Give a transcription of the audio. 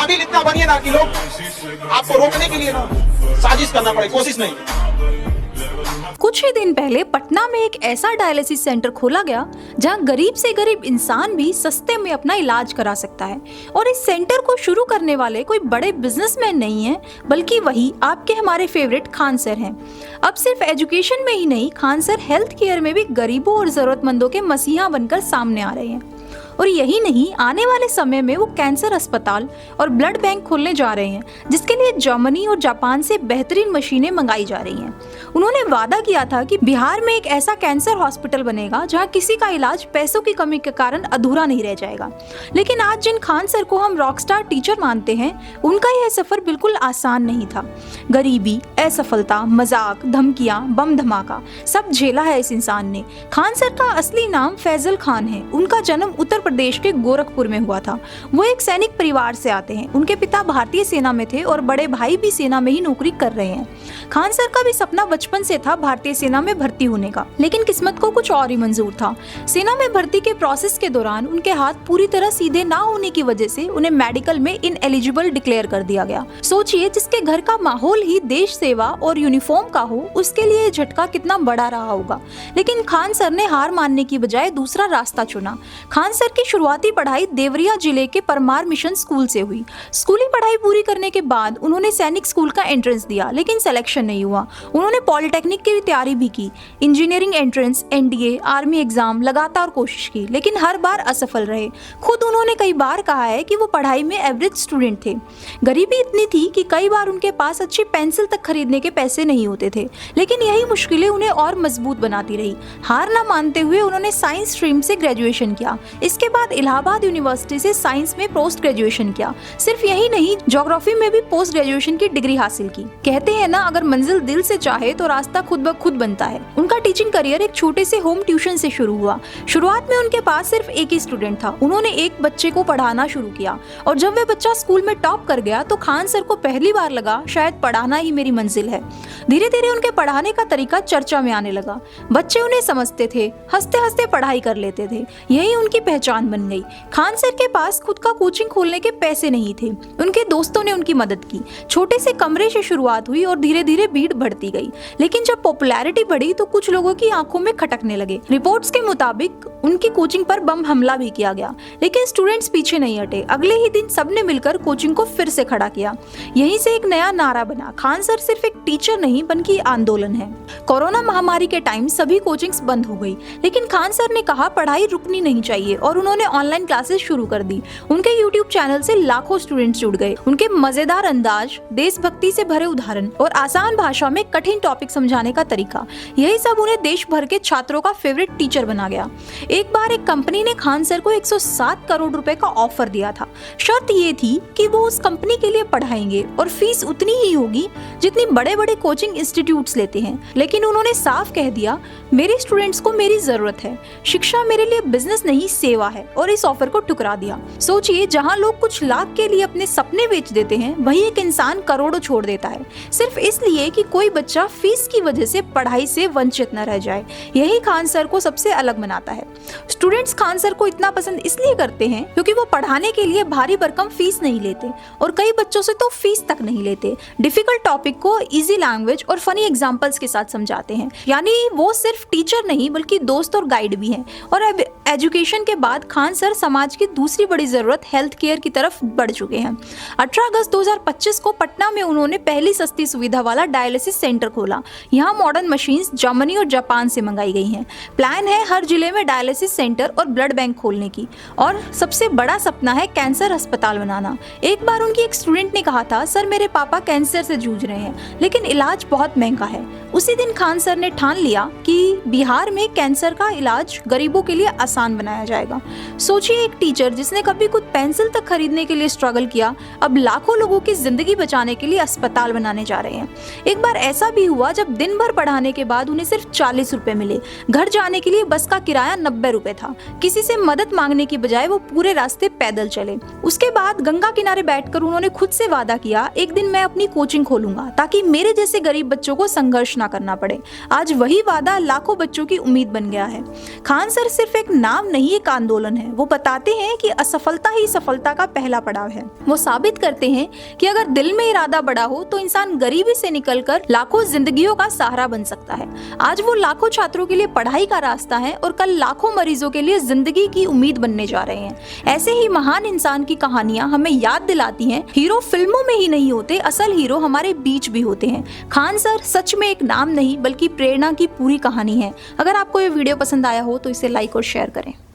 काबिल इतना बनिए ना कि लोग आपको रोकने के लिए ना साजिश करना पड़े, कोशिश नहीं। कुछ ही दिन पहले पटना में एक ऐसा डायलिसिस सेंटर खोला गया जहां गरीब से गरीब इंसान भी सस्ते में अपना इलाज करा सकता है। और इस सेंटर को शुरू करने वाले कोई बड़े बिजनेसमैन नहीं हैं, बल्कि वही आपके हमारे फेवरेट खान सर हैं। अब सिर्फ एजुकेशन में ही नहीं, खान सर हेल्थ केयर में भी गरीबों और जरूरतमंदों के मसीहा बनकर सामने आ रहे हैं। और यही नहीं, आने वाले समय में वो कैंसर अस्पताल और ब्लड बैंक खोलने जा रहे हैं, जिसके लिए जर्मनी और जापान से बेहतरीन मशीनें मंगाई जा रही हैं। उन्होंने वादा किया था कि बिहार में एक ऐसा कैंसर हॉस्पिटल बनेगा जहां किसी का इलाज पैसों की कमी के कारण अधूरा नहीं रह जाएगा। लेकिन आज जिन खान सर को हम रॉकस्टार टीचर मानते हैं, उनका यह सफर बिल्कुल आसान नहीं था। गरीबी, असफलता, मजाक, धमकियां, बम धमाका सब झेला है इस इंसान ने। खान सर का असली नाम फैजल खान है। उनका जन्म उत्तर प्रदेश के गोरखपुर में हुआ था। वो एक सैनिक परिवार से आते हैं। उनके पिता भारतीय सेना में थे और बड़े भाई भी सेना में ही नौकरी कर रहे हैं। खान सर का भी सपना बचपन से था भारतीय सेना में भर्ती होने का, लेकिन किस्मत को कुछ और ही मंजूर था। सेना में भर्ती के प्रोसेस के दौरान उनके हाथ पूरी तरह सीधे ना होने की वजह से उन्हें मेडिकल में इनएलिजिबल डिक्लेयर कर दिया गया। सोचिए, जिसके घर का माहौल ही देश सेवा और यूनिफॉर्म का हो, उसके लिए झटका कितना बड़ा रहा होगा। लेकिन खान सर ने हार मानने की बजाय दूसरा रास्ता चुना। खान सर की शुरुआती पढ़ाई देवरिया जिले के परमार मिशन स्कूल से हुई। स्कूली पढ़ाई पूरी करने के बाद उन्होंने सैनिक स्कूल का एंट्रेंस दिया, लेकिन सिलेक्शन नहीं हुआ। उन्होंने पॉलिटेक्निक की तैयारी भी की, engineering entrance, NDA, army exam, लगातार कोशिश की, लेकिन हर बार असफल रहे। खुद उन्होंने कई बार कहा है कि वो पढ़ाई में एवरेज स्टूडेंट थे। गरीबी इतनी थी कि कई बार उनके पास अच्छी पेंसिल तक खरीदने के पैसे नहीं होते थे, लेकिन यही मुश्किलें उन्हें और मजबूत बनाती रही। हार न मानते हुए उन्होंने साइंस स्ट्रीम से ग्रेजुएशन किया। इसके बाद इलाहाबाद यूनिवर्सिटी से साइंस में पोस्ट ग्रेजुएशन किया। सिर्फ यही नहीं, ज्योग्राफी में भी पोस्ट ग्रेजुएशन की डिग्री हासिल की। कहते हैं ना, अगर मंजिल दिल से चाहे तो रास्ता खुद ब खुद बनता है। उनका टीचिंग करियर एक छोटे से होम ट्यूशन से शुरू हुआ। शुरुआत में उनके पास सिर्फ एक ही स्टूडेंट था। उन्होंने एक बच्चे को पढ़ाना शुरू किया और जब वह बच्चा स्कूल में टॉप कर गया तो खान सर को पहली बार लगा शायद पढ़ाना ही मेरी मंजिल है। धीरे धीरे उनके पढ़ाने का तरीका चर्चा में आने लगा। बच्चे उन्हें समझते थे, हंसते हंसते पढ़ाई कर लेते थे। यही उनकी पहचान बन गई। खान सर के पास खुद का कोचिंग खोलने के पैसे नहीं थे। उनके दोस्तों ने उनकी मदद की। छोटे से कमरे से शुरुआत हुई और धीरे धीरे भीड़ बढ़ती गई। लेकिन जब पॉपुलैरिटी बढ़ी तो कुछ लोगों की आंखों में खटकने लगे। रिपोर्ट्स के मुताबिक उनकी कोचिंग पर बम हमला भी किया गया, लेकिन स्टूडेंट्स पीछे नहीं हटे। अगले ही दिन सबने मिलकर कोचिंग को फिर से खड़ा किया। यहीं से एक नया नारा बना, खान सर सिर्फ एक टीचर नहीं बल्कि आंदोलन है। कोरोना महामारी के टाइम सभी कोचिंग्स बंद हो गई, लेकिन खान सर ने कहा पढ़ाई रुकनी नहीं चाहिए और उन्होंने ऑनलाइन क्लासेस शुरू कर दी। उनके यूट्यूब चैनल से लाखों स्टूडेंट्स जुड़ गए। उनके मजेदार अंदाज, देशभक्ति से भरे उदाहरण और आसान भाषा में कठिन टॉपिक समझाने का तरीका, यही सब उन्हें देश भर के छात्रों का फेवरेट टीचर बना गया। एक बार एक कंपनी ने खान सर को 107 करोड़ रुपए का ऑफर दिया था। शर्त ये थी कि वो उस कंपनी के लिए पढ़ाएंगे और फीस उतनी ही होगी जितनी बड़े बड़े कोचिंग इंस्टीट्यूट्स लेते हैं। लेकिन उन्होंने साफ कह दिया, मेरे स्टूडेंट्स को मेरी जरूरत है, शिक्षा मेरे लिए बिजनेस नहीं सेवा है, और इस ऑफर को ठुकरा दिया। सोचिए, जहां लोग कुछ लाख के लिए अपने सपने बेच देते हैं, वही एक इंसान करोड़ों छोड़ देता है सिर्फ इसलिए कि कोई बच्चा फीस की वजह से पढ़ाई से वंचित न रह जाए। यही खान सर को सबसे अलग बनाता है। स्टूडेंट्स खान सर को इतना पसंद इसलिए करते हैं क्योंकि वो पढ़ाने के लिए भारी भरकम फीस नहीं लेते और कई बच्चों से तो फीस तक नहीं लेते। डिफिकल्ट टॉपिक को इजी लैंग्वेज और फनी एग्जांपल्स के साथ समझाते हैं। यानी वो सिर्फ टीचर नहीं बल्कि दोस्त और गाइड भी हैं। और अब एजुकेशन के बाद खान सर समाज की दूसरी बड़ी जरूरत हेल्थ केयर की तरफ बढ़ चुके हैं। 18 अगस्त 2025 को पटना में उन्होंने पहली सस्ती सुविधा वाला डायलिसिस सेंटर खोला। यहाँ मॉडर्न मशीन्स जर्मनी और जापान से मंगाई गई हैं। प्लान है हर जिले में डायलिसिस सेंटर और ब्लड बैंक खोलने की, और सबसे बड़ा सपना है कैंसर अस्पताल बनाना। एक बार उनकी एक स्टूडेंट ने कहा था, सर मेरे पापा कैंसर से जूझ रहे हैं लेकिन इलाज बहुत महंगा है। उसी दिन खान सर ने ठान लिया कि बिहार में कैंसर का इलाज गरीबों के लिए आसान बनाया जाएगा। सोचिए, एक टीचर जिसने कभी खुद पेंसिल तक खरीदने के लिए स्ट्रगल किया, अब लाखों लोगों की जिंदगी बचाने के लिए अस्पताल बनाने जा रहे हैं। एक बार ऐसा भी हुआ जब दिन भर पढ़ाने के बाद उन्हें सिर्फ 40 रुपए मिले। घर जाने के लिए बस का किराया 90 रुपए था। किसी से मदद मांगने की बजाय वो पूरे रास्ते पैदल चले। उसके बाद गंगा किनारे बैठकर उन्होंने खुद से वादा किया, एक दिन मैं अपनी कोचिंग खोलूंगा ताकि मेरे जैसे गरीब बच्चों को संघर्ष ना करना पड़े। आज वही वादा लाखों बच्चों की उम्मीद बन गया है। खान सर सिर्फ एक नाम नहीं, एक आंदोलन आंदोलन है। वो बताते हैं कि असफलता ही सफलता का पहला पड़ाव है। वो साबित करते हैं कि अगर दिल में इरादा बड़ा हो तो इंसान गरीबी से निकलकर लाखों जिंदगियों का सहारा बन सकता है। आज वो लाखों छात्रों के लिए पढ़ाई का रास्ता है और कल लाखों मरीजों के लिए जिंदगी की उम्मीद बनने जा रहे हैं। ऐसे ही महान इंसान की कहानियां हमें याद दिलाती हैं, हीरो फिल्मों में ही नहीं होते, असल हीरो हमारे बीच भी होते हैं। खान सर सच में एक नाम नहीं बल्कि प्रेरणा की पूरी कहानी है। अगर आपको ये वीडियो पसंद आया हो तो इसे लाइक और शेयर करें।